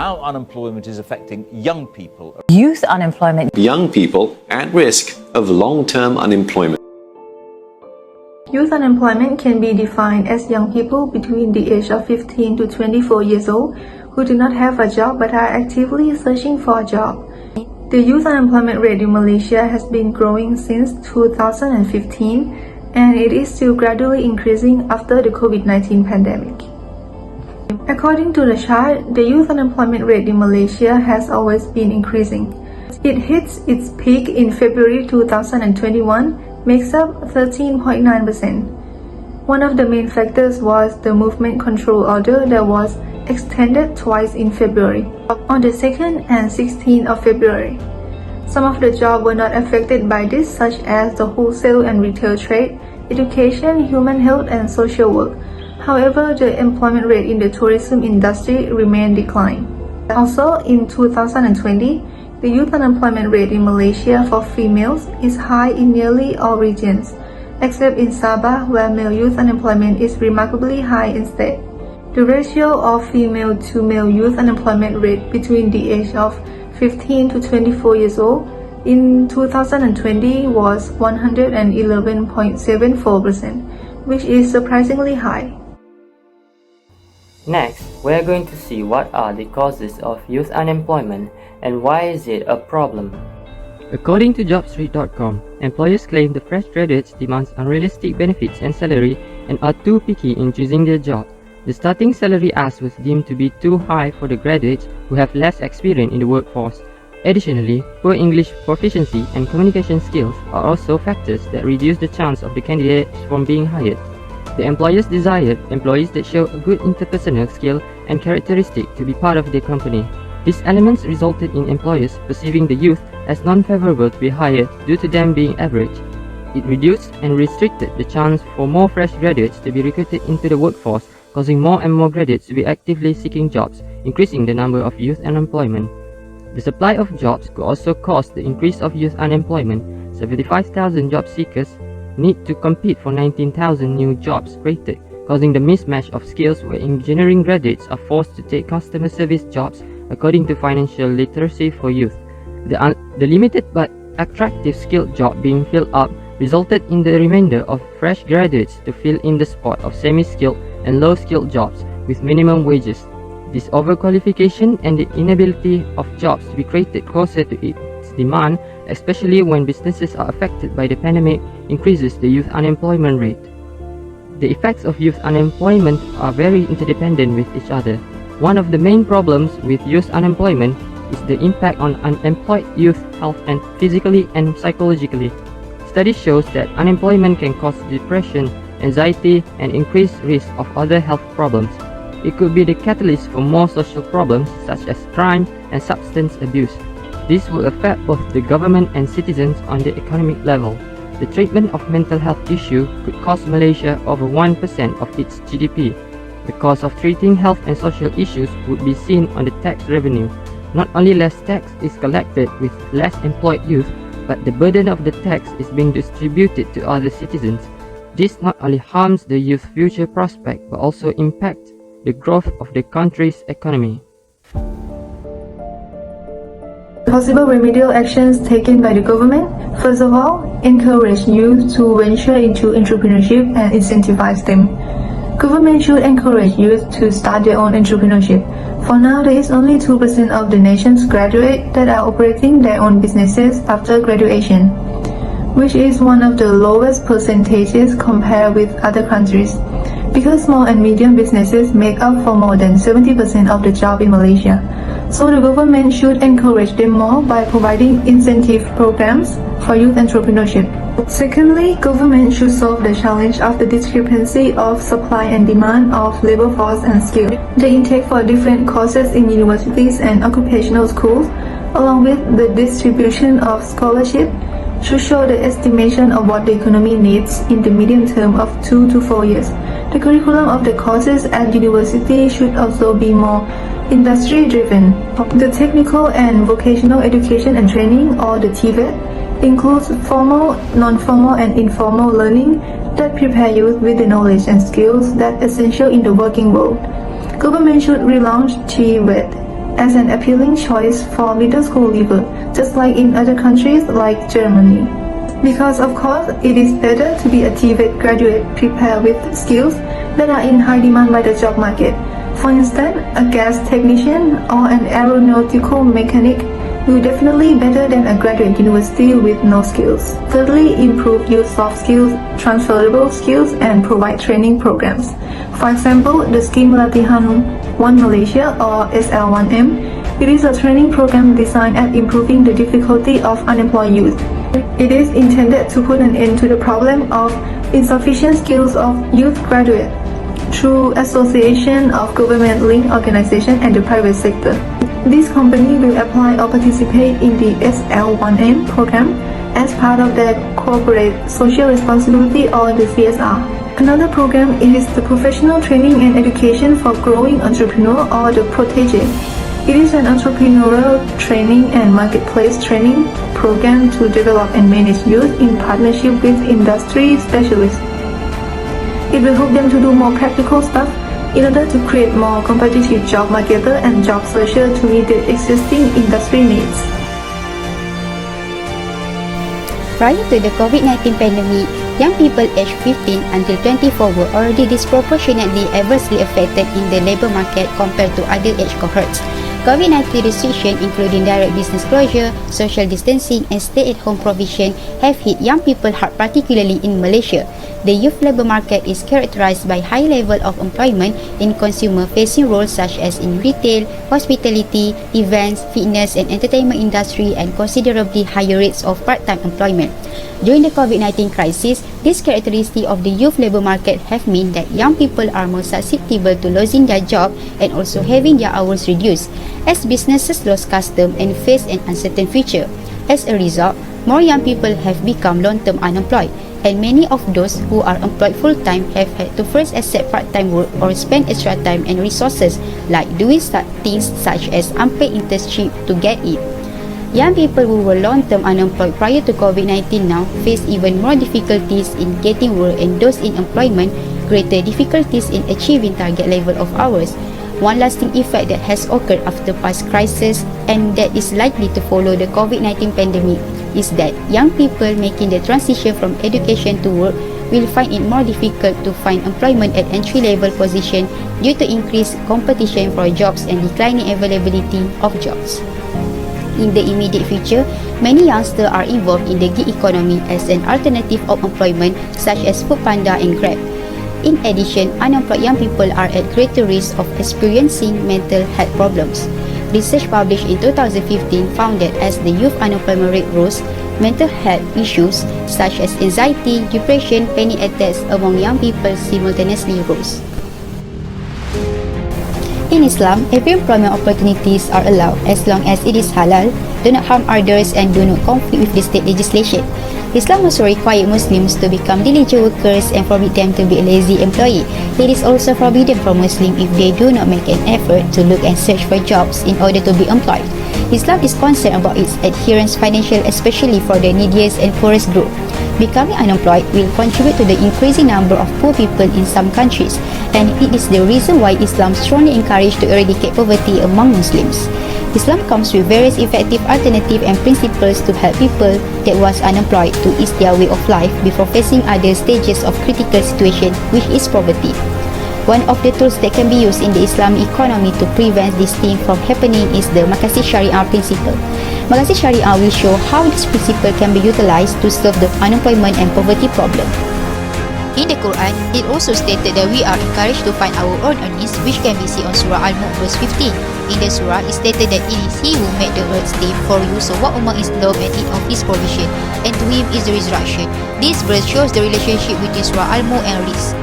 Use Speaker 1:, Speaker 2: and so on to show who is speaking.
Speaker 1: how unemployment is affecting young people.
Speaker 2: Youth unemployment.
Speaker 3: Young people at risk of long-term unemployment.
Speaker 4: Youth unemployment can be defined as young people between the age of 15 to 24 years old who do not have a job but are actively searching for a job. The youth unemployment rate in Malaysia has been growing since 2015, and it is still gradually increasing after the COVID-19 pandemic. According to the chart, the youth unemployment rate in Malaysia has always been increasing. It hits its peak in February 2021, makes up 13.9%. One of the main factors was the movement control order that was extended twice in February, on the 2nd and 16th of February. Some of the jobs were not affected by this, such as the wholesale and retail trade, education, human health, and social work. However, the employment rate in the tourism industry remained declined. Also, in 2020, the youth unemployment rate in Malaysia for females is high in nearly all regions, except in Sabah, where male youth unemployment is remarkably high instead. The ratio of female to male youth unemployment rate between the age of 15 to 24 years old in 2020 was 111.74%, which is surprisingly high.
Speaker 5: Next, we are going to see what are the causes of youth unemployment and why is it a problem.
Speaker 6: According to jobstreet.com, employers claim the fresh graduates demand unrealistic benefits and salary and are too picky in choosing their job. The starting salary asked was deemed to be too high for the graduates who have less experience in the workforce. Additionally, poor English proficiency and communication skills are also factors that reduce the chance of the candidates from being hired. The employers desired employees that show a good interpersonal skill and characteristic to be part of their company. These elements resulted in employers perceiving the youth as non-favorable to be hired due to them being average. It reduced and restricted the chance for more fresh graduates to be recruited into the workforce, causing more and more graduates to be actively seeking jobs, increasing the number of youth unemployment. The supply of jobs could also cause the increase of youth unemployment. 75,000 job seekers need to compete for 19,000 new jobs created, causing the mismatch of skills where engineering graduates are forced to take customer service jobs according to financial literacy for youth. The limited but attractive skilled job being filled up resulted in the remainder of fresh graduates to fill in the spot of semi-skilled and low-skilled jobs with minimum wages. This overqualification and the inability of jobs to be created closer to its demand, especially when businesses are affected by the pandemic, increases the youth unemployment rate. The effects of youth unemployment are very interdependent with each other. One of the main problems with youth unemployment is the impact on unemployed youth health and physically and psychologically. Studies shows that unemployment can cause depression, anxiety, and increased risk of other health problems. It could be the catalyst for more social problems such as crime and substance abuse. This will affect both the government and citizens on the economic level. The treatment of mental health issues could cost Malaysia over 1% of its GDP. The cost of treating health and social issues would be seen on the tax revenue. Not only less tax is collected with less employed youth, but the burden of the tax is being distributed to other citizens. This not only harms the youth's future prospect but also impacts the growth of the country's economy.
Speaker 4: Possible remedial actions taken by the government. First of all, encourage youth to venture into entrepreneurship and incentivize them. Government should encourage youth to start their own entrepreneurship. For now, there is only 2% of the nation's graduates that are operating their own businesses after graduation, which is one of the lowest percentages compared with other countries. Because small and medium businesses make up for more than 70% of the job in Malaysia. So the government should encourage them more by providing incentive programs for youth entrepreneurship. Secondly, government should solve the challenge of the discrepancy of supply and demand of labor force and skill. The intake for different courses in universities and occupational schools, along with the distribution of scholarship, should show the estimation of what the economy needs in the medium term of 2 to 4 years. The curriculum of the courses at university should also be more industry-driven. The technical and vocational education and training, or the TVET, includes formal, non-formal and informal learning that prepare youth with the knowledge and skills that are essential in the working world. Government should relaunch TVET as an appealing choice for middle school leaver, just like in other countries like Germany. Because of course, it is better to be a TVET graduate prepared with skills that are in high demand by the job market. For instance, a gas technician or an aeronautical mechanic will definitely better than a graduate university with no skills. Thirdly, improve your soft skills, transferable skills, and provide training programs. For example, the scheme Latihan One Malaysia or SL1M, it is a training program designed at improving the difficulty of unemployed youth. It is intended to put an end to the problem of insufficient skills of youth graduates through association of government-linked organizations and the private sector. This company will apply or participate in the SL1M program as part of their corporate social responsibility or the CSR. Another program is the Professional Training and Education for Growing Entrepreneur or the PROTEGE. It is an entrepreneurial training and marketplace training program to develop and manage youth in partnership with industry specialists. It will help them to do more practical stuff in order to create more competitive job marketer and job searcher to meet the existing industry needs.
Speaker 2: Prior to the COVID-19 pandemic, young people aged 15 until 24 were already disproportionately adversely affected in the labour market compared to other age cohorts. COVID-19 restrictions, including direct business closure, social distancing, and stay-at-home provision, have hit young people hard, particularly in Malaysia. The youth labour market is characterised by high level of employment in consumer-facing roles such as in retail, hospitality, events, fitness and entertainment industry, and considerably higher rates of part-time employment. During the COVID-19 crisis, these characteristics of the youth labour market have meant that young people are more susceptible to losing their job and also having their hours reduced, as businesses lost custom and face an uncertain future. As a result, more young people have become long-term unemployed, and many of those who are employed full-time have had to first accept part-time work or spend extra time and resources like doing things such as unpaid internship to get it. Young people who were long-term unemployed prior to COVID-19 now face even more difficulties in getting work, and those in employment greater difficulties in achieving target level of hours. One lasting effect that has occurred after past crises and that is likely to follow the COVID-19 pandemic is that young people making the transition from education to work will find it more difficult to find employment at entry-level position due to increased competition for jobs and declining availability of jobs. In the immediate future, many youngsters are involved in the gig economy as an alternative of employment such as Foodpanda and Grab. In addition, unemployed young people are at greater risk of experiencing mental health problems. Research published in 2015 found that as the youth unemployment rate rose, mental health issues such as anxiety, depression, panic attacks among young people simultaneously rose. In Islam, every employment opportunities are allowed as long as it is halal, do not harm others and do not conflict with the state legislation. Islam also requires Muslims to become diligent workers and forbid them to be a lazy employee. It is also forbidden for Muslims if they do not make an effort to look and search for jobs in order to be employed. Islam is concerned about its adherents financially, especially for the neediest and poorest group. Becoming unemployed will contribute to the increasing number of poor people in some countries, and it is the reason why Islam strongly encourages to eradicate poverty among Muslims. Islam comes with various effective alternatives and principles to help people that was unemployed to ease their way of life before facing other stages of critical situation, which is poverty. One of the tools that can be used in the Islamic economy to prevent this thing from happening is the Makasih Syariah principle. Makasih Syariah will show how this principle can be utilized to solve the unemployment and poverty problem. In the Quran, it also stated that we are encouraged to find our own earnings, which can be seen on Surah Al-Mulk verse 15. In the surah, it stated that it is He who made the earth stay for you, so walk among His law and eat of His provision, and to Him is the resurrection. This verse shows the relationship between Surah Al-Mulk and rizq.